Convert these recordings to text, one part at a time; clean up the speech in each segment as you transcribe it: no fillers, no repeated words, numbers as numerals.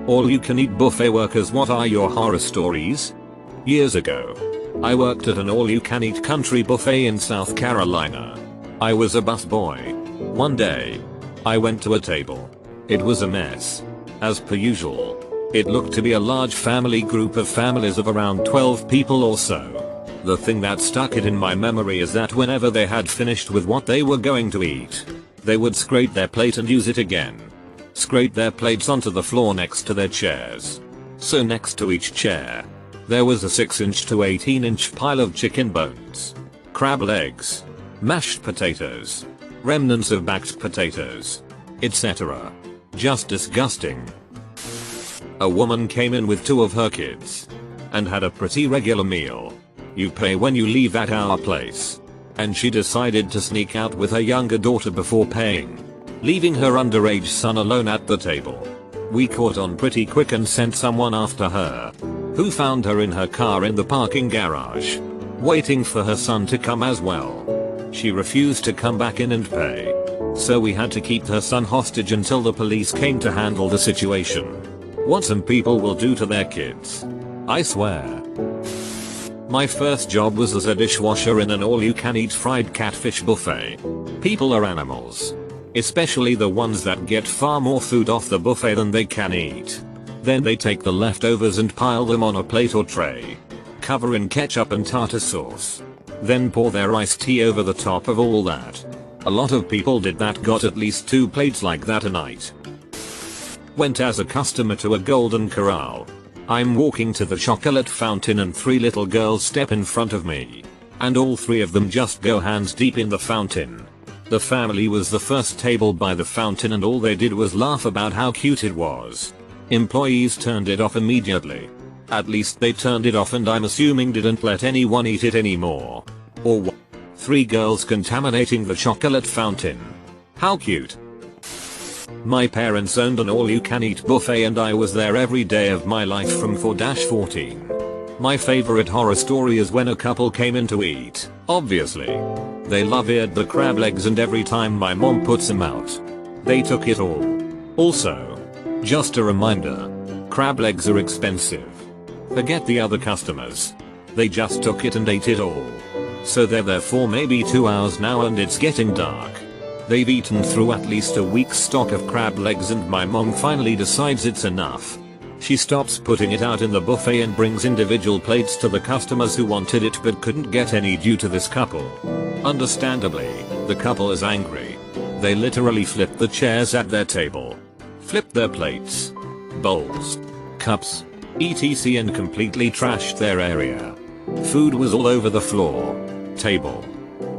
All you can eat buffet workers, what are your horror stories? Years ago, I worked at an all you can eat country buffet in South Carolina. I was a busboy. One day, I went to a table. It was a mess. As per usual, it looked to be a large family group of families of around 12 people or so. The thing that stuck it in my memory is that whenever they had finished with what they were going to eat, they would scrape their plate and use it again. Scrape their plates onto the floor next to their chairs. So next to each chair, there was a 6-inch to 18-inch pile of chicken bones, crab legs, mashed potatoes, remnants of baked potatoes, etc. Just disgusting. A woman came in with 2 of her kids and had a pretty regular meal. You pay when you leave at our place. And she decided to sneak out with her younger daughter before paying, leaving her underage son alone at the table. We caught on pretty quick and sent someone after her, who found her in her car in the parking garage, waiting for her son to come as well. She refused to come back in and pay, so we had to keep her son hostage until the police came to handle the situation. What some people will do to their kids, I swear. My first job was as a dishwasher in an all-you-can-eat fried catfish buffet. People are animals, especially the ones that get far more food off the buffet than they can eat. Then they take the leftovers and pile them on a plate or tray, cover in ketchup and tartar sauce, then pour their iced tea over the top of all that. A lot of people did that, got at least 2 plates like that a night. Went as a customer to a Golden Corral. I'm walking to the chocolate fountain and 3 little girls step in front of me. And all 3 of them just go hands deep in the fountain. The family was the first table by the fountain and all they did was laugh about how cute it was. Employees turned it off immediately. At least they turned it off, and I'm assuming didn't let anyone eat it anymore. Or what? 3 girls contaminating the chocolate fountain. How cute. My parents owned an all-you-can-eat buffet and I was there every day of my life from 4-14. My favorite horror story is when a couple came in to eat. Obviously, they love-eared the crab legs and every time my mom puts them out, they took it all. Also, just a reminder, crab legs are expensive. Forget the other customers. They just took it and ate it all. So they're there for maybe 2 hours now and it's getting dark. They've eaten through at least a week's stock of crab legs and my mom finally decides it's enough. She stops putting it out in the buffet and brings individual plates to the customers who wanted it but couldn't get any due to this couple. Understandably, the couple is angry. They literally flipped the chairs at their table, flipped their plates, bowls, cups, etc. and completely trashed their area. Food was all over the floor, table,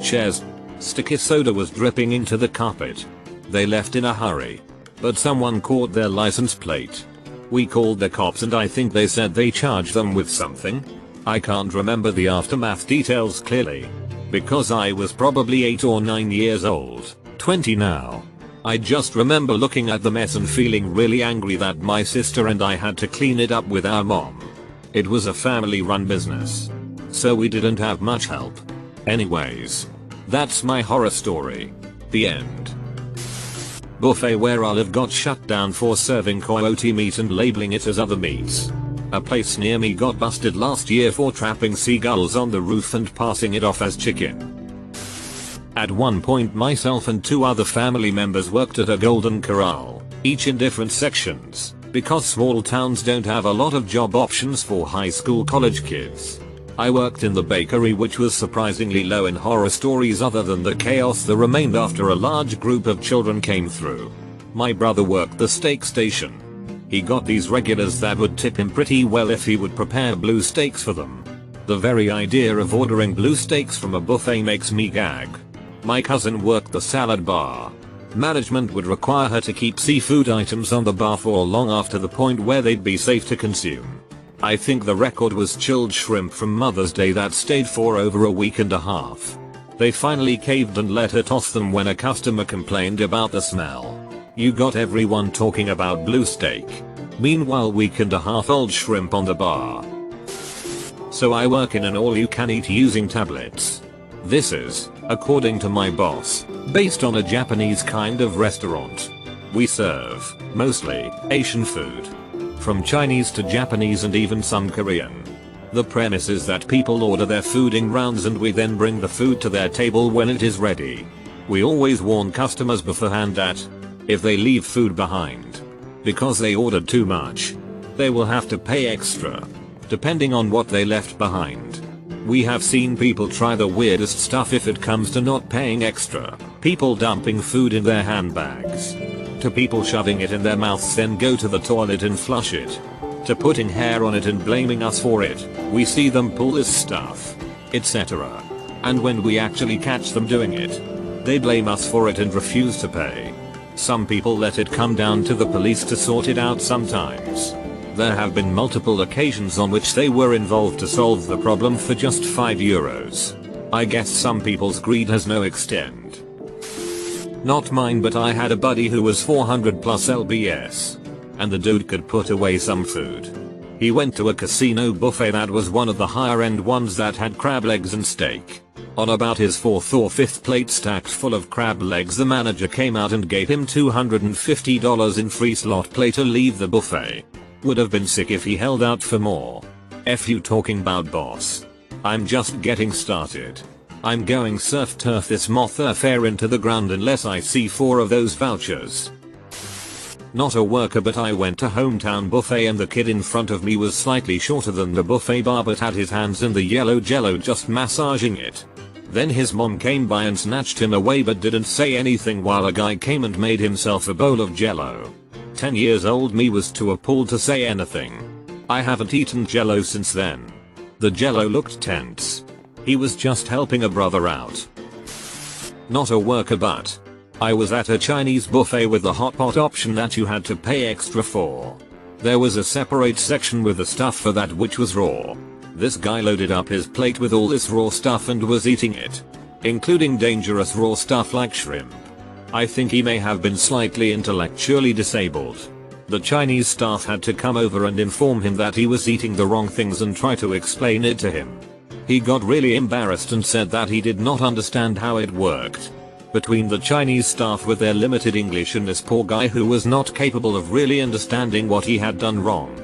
chairs. Sticky soda was dripping into the carpet. They left in a hurry, but someone caught their license plate. We called the cops and I think they said they charged them with something. I can't remember the aftermath details clearly, because I was probably 8 or 9 years old, 20 now. I just remember looking at the mess and feeling really angry that my sister and I had to clean it up with our mom. It was a family-run business, so we didn't have much help. Anyways, that's my horror story. The end. Buffet where I live got shut down for serving coyote meat and labeling it as other meats. A place near me got busted last year for trapping seagulls on the roof and passing it off as chicken. At one point myself and 2 other family members worked at a Golden Corral, each in different sections, because small towns don't have a lot of job options for high school college kids. I worked in the bakery, which was surprisingly low in horror stories other than the chaos that remained after a large group of children came through. My brother worked the steak station. He got these regulars that would tip him pretty well if he would prepare blue steaks for them. The very idea of ordering blue steaks from a buffet makes me gag. My cousin worked the salad bar. Management would require her to keep seafood items on the bar for long after the point where they'd be safe to consume. I think the record was chilled shrimp from Mother's Day that stayed for over a week and a half. They finally caved and let her toss them when a customer complained about the smell. You got everyone talking about blue steak. Meanwhile, week and a half old shrimp on the bar. So I work in an all-you-can-eat using tablets. This is, according to my boss, based on a Japanese kind of restaurant. We serve, mostly, Asian food. from Chinese to Japanese and even some Korean. The premise is that people order their food in rounds and we then bring the food to their table when it is ready. We always warn customers beforehand that if they leave food behind because they ordered too much, they will have to pay extra, depending on what they left behind. We have seen people try the weirdest stuff if it comes to not paying extra. People dumping food in their handbags, to people shoving it in their mouths then go to the toilet and flush it, to putting hair on it and blaming us for it. We see them pull this stuff, etc. And when we actually catch them doing it, they blame us for it and refuse to pay. Some people let it come down to the police to sort it out sometimes. There have been multiple occasions on which they were involved to solve the problem for just €5. I guess some people's greed has no extent. Not mine, but I had a buddy who was 400 plus lbs. And the dude could put away some food. He went to a casino buffet that was one of the higher end ones that had crab legs and steak. On about his 4th or 5th plate stacked full of crab legs, the manager came out and gave him $250 in free slot play to leave the buffet. Would have been sick if he held out for more. F you talking about boss. I'm just getting started. I'm going surf turf this moth affair into the ground unless I see 4 of those vouchers. Not a worker, but I went to hometown buffet and the kid in front of me was slightly shorter than the buffet bar but had his hands in the yellow jello just massaging it. Then his mom came by and snatched him away but didn't say anything while a guy came and made himself a bowl of jello. 10 years old me was too appalled to say anything. I haven't eaten jello since then. The jello looked tense. He was just helping a brother out. Not a worker, but I was at a Chinese buffet with the hot pot option that you had to pay extra for. There was a separate section with the stuff for that which was raw. This guy loaded up his plate with all this raw stuff and was eating it, including dangerous raw stuff like shrimp. I think he may have been slightly intellectually disabled. The Chinese staff had to come over and inform him that he was eating the wrong things and try to explain it to him. He got really embarrassed and said that he did not understand how it worked. Between the Chinese staff with their limited English and this poor guy who was not capable of really understanding what he had done wrong,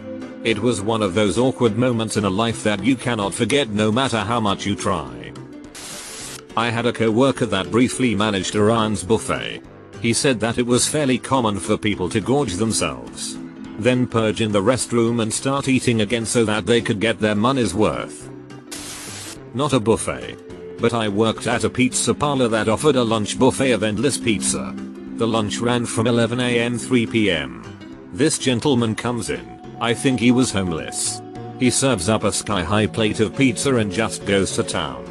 it was one of those awkward moments in a life that you cannot forget no matter how much you try. I had a co-worker that briefly managed Orions buffet. He said that it was fairly common for people to gorge themselves, then purge in the restroom and start eating again so that they could get their money's worth. Not a buffet, but I worked at a pizza parlor that offered a lunch buffet of endless pizza. The lunch ran from 11 AM 3 PM. This gentleman comes in. I think he was homeless. He serves up a sky-high plate of pizza and just goes to town.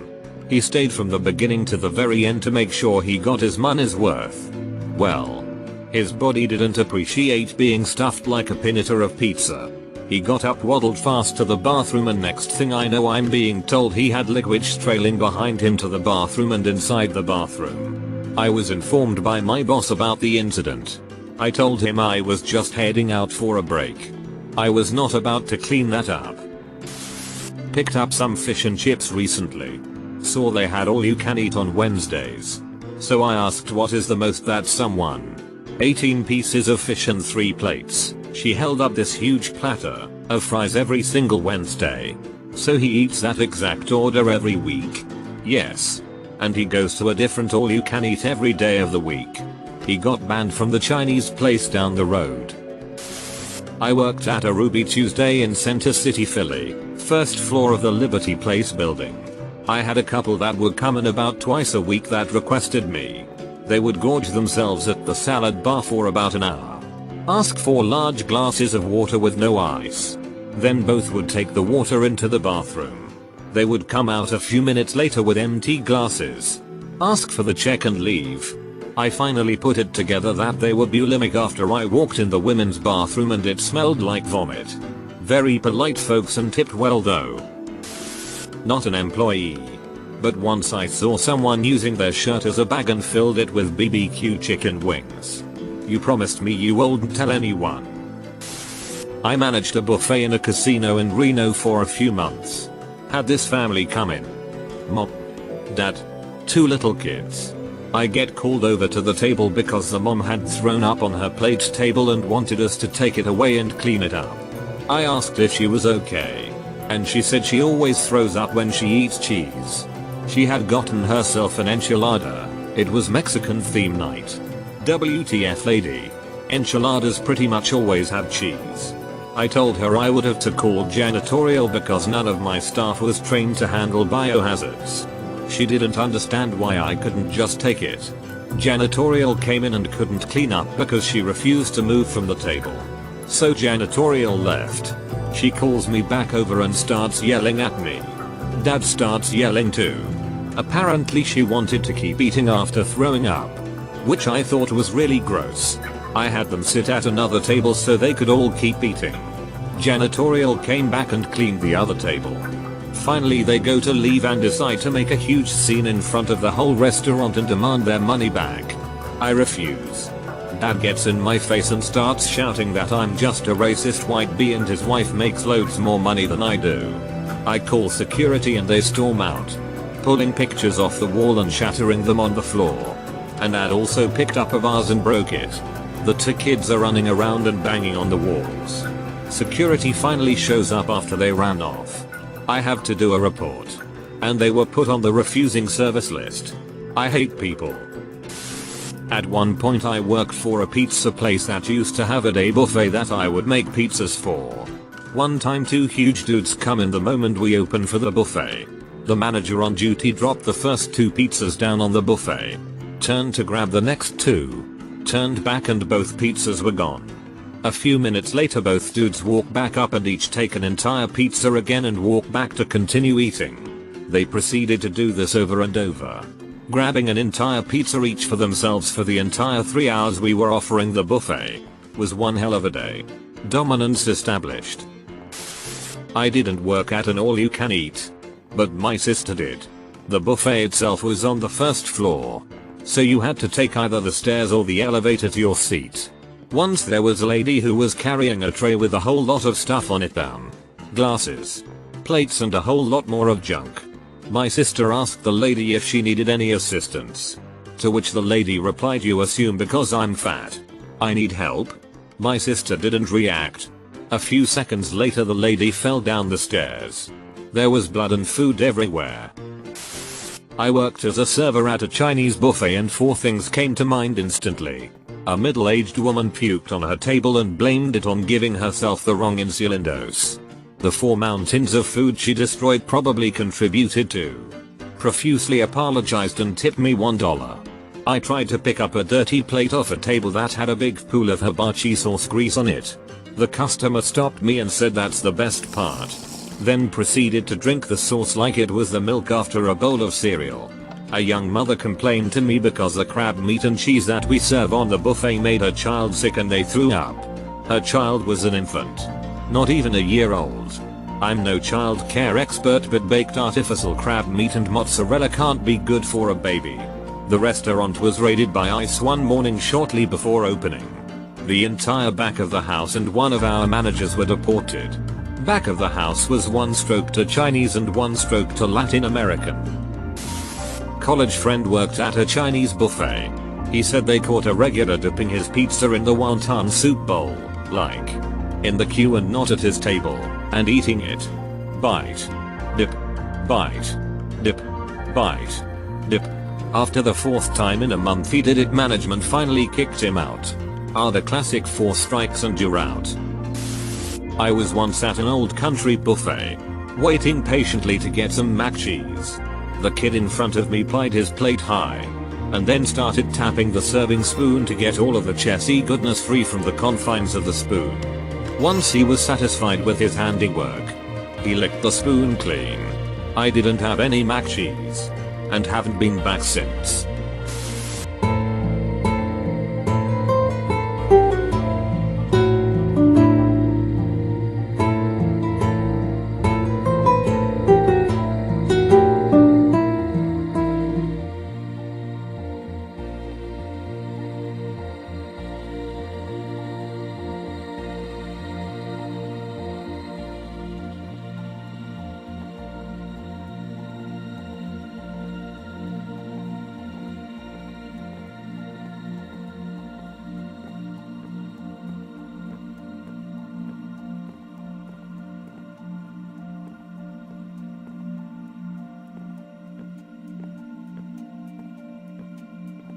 He stayed from the beginning to the very end to make sure he got his money's worth. Well, his body didn't appreciate being stuffed like a pinata of pizza. He got up, waddled fast to the bathroom, and next thing I know I'm being told he had liquids trailing behind him to the bathroom and inside the bathroom. I was informed by my boss about the incident. I told him I was just heading out for a break. I was not about to clean that up. Picked up some fish and chips recently. Saw they had all you can eat on Wednesdays. So I asked what is the most that someone. 18 pieces of fish and 3 plates. She held up this huge platter of fries every single Wednesday. So he eats that exact order every week. Yes. And he goes to a different all you can eat every day of the week. He got banned from the Chinese place down the road. I worked at a Ruby Tuesday in Center City, Philly, first floor of the Liberty Place building. I had a couple that would come in about twice a week that requested me. They would gorge themselves at the salad bar for about an hour. Ask for large glasses of water with no ice. Then both would take the water into the bathroom. They would come out a few minutes later with empty glasses. Ask for the check and leave. I finally put it together that they were bulimic after I walked in the women's bathroom and it smelled like vomit. Very polite folks and tipped well though. Not an employee. But once I saw someone using their shirt as a bag and filled it with BBQ chicken wings. You promised me you wouldn't tell anyone. I managed a buffet in a casino in Reno for a few months. Had this family come in. Mom, dad, 2 little kids. I get called over to the table because the mom had thrown up on her plate table and wanted us to take it away and clean it up. I asked if she was okay, and she said she always throws up when she eats cheese. She had gotten herself an enchilada. It was Mexican theme night. WTF lady. Enchiladas pretty much always have cheese. I told her I would have to call janitorial because none of my staff was trained to handle biohazards. She didn't understand why I couldn't just take it. Janitorial came in and couldn't clean up because she refused to move from the table. So janitorial left. She calls me back over and starts yelling at me. Dad starts yelling too. Apparently she wanted to keep eating after throwing up, which I thought was really gross. I had them sit at another table so they could all keep eating. Janitorial came back and cleaned the other table. Finally they go to leave and decide to make a huge scene in front of the whole restaurant and demand their money back. I refuse. Dad gets in my face and starts shouting that I'm just a racist white bee and his wife makes loads more money than I do. I call security and they storm out, pulling pictures off the wall and shattering them on the floor. And Dad also picked up a vase and broke it. The two kids are running around and banging on the walls. Security finally shows up after they ran off. I have to do a report. And they were put on the refusing service list. I hate people. At one point I worked for a pizza place that used to have a day buffet that I would make pizzas for. One time two huge dudes come in the moment we open for the buffet. The manager on duty dropped the first two pizzas down on the buffet, turned to grab the next two, turned back and both pizzas were gone. A few minutes later both dudes walk back up and each take an entire pizza again and walk back to continue eating. They proceeded to do this over and over, grabbing an entire pizza each for themselves for the entire 3 hours we were offering the buffet. Was one hell of a day. Dominance established. I didn't work at an all-you-can-eat, but my sister did. The buffet itself was on the first floor, so you had to take either the stairs or the elevator to your seat. Once there was a lady who was carrying a tray with a whole lot of stuff on it, glasses, plates and a whole lot more of junk. My sister asked the lady if she needed any assistance, to which the lady replied, "You assume because I'm fat I need help?" My sister didn't react. A few seconds later the lady fell down the stairs. There was blood and food everywhere. I worked as a server at a Chinese buffet and four things came to mind instantly. A middle-aged woman puked on her table and blamed it on giving herself the wrong insulin dose. The 4 mountains of food she destroyed probably contributed to. Profusely apologized and tipped me $1. I tried to pick up a dirty plate off a table that had a big pool of hibachi sauce grease on it. The customer stopped me and said that's the best part. Then proceeded to drink the sauce like it was the milk after a bowl of cereal. A young mother complained to me because the crab meat and cheese that we serve on the buffet made her child sick and they threw up. Her child was an infant, not even a year old. I'm no child care expert, but baked artificial crab meat and mozzarella can't be good for a baby. The restaurant was raided by ICE one morning shortly before opening. The entire back of the house and one of our managers were deported. Back of the house was 1 stroke to Chinese and 1 stroke to Latin American. College friend worked at a Chinese buffet. He said they caught a regular dipping his pizza in the wonton soup bowl, like in the queue and not at his table, and eating it. Bite. Dip. Bite. Dip. Bite. Dip. After the 4th time in a month he did it, management finally kicked him out. The classic 4 strikes and you're out. I was once at an old country buffet, waiting patiently to get some mac cheese. The kid in front of me plied his plate high, and then started tapping the serving spoon to get all of the chessy goodness free from the confines of the spoon. Once he was satisfied with his handiwork, he licked the spoon clean. I didn't have any mac cheese, and haven't been back since.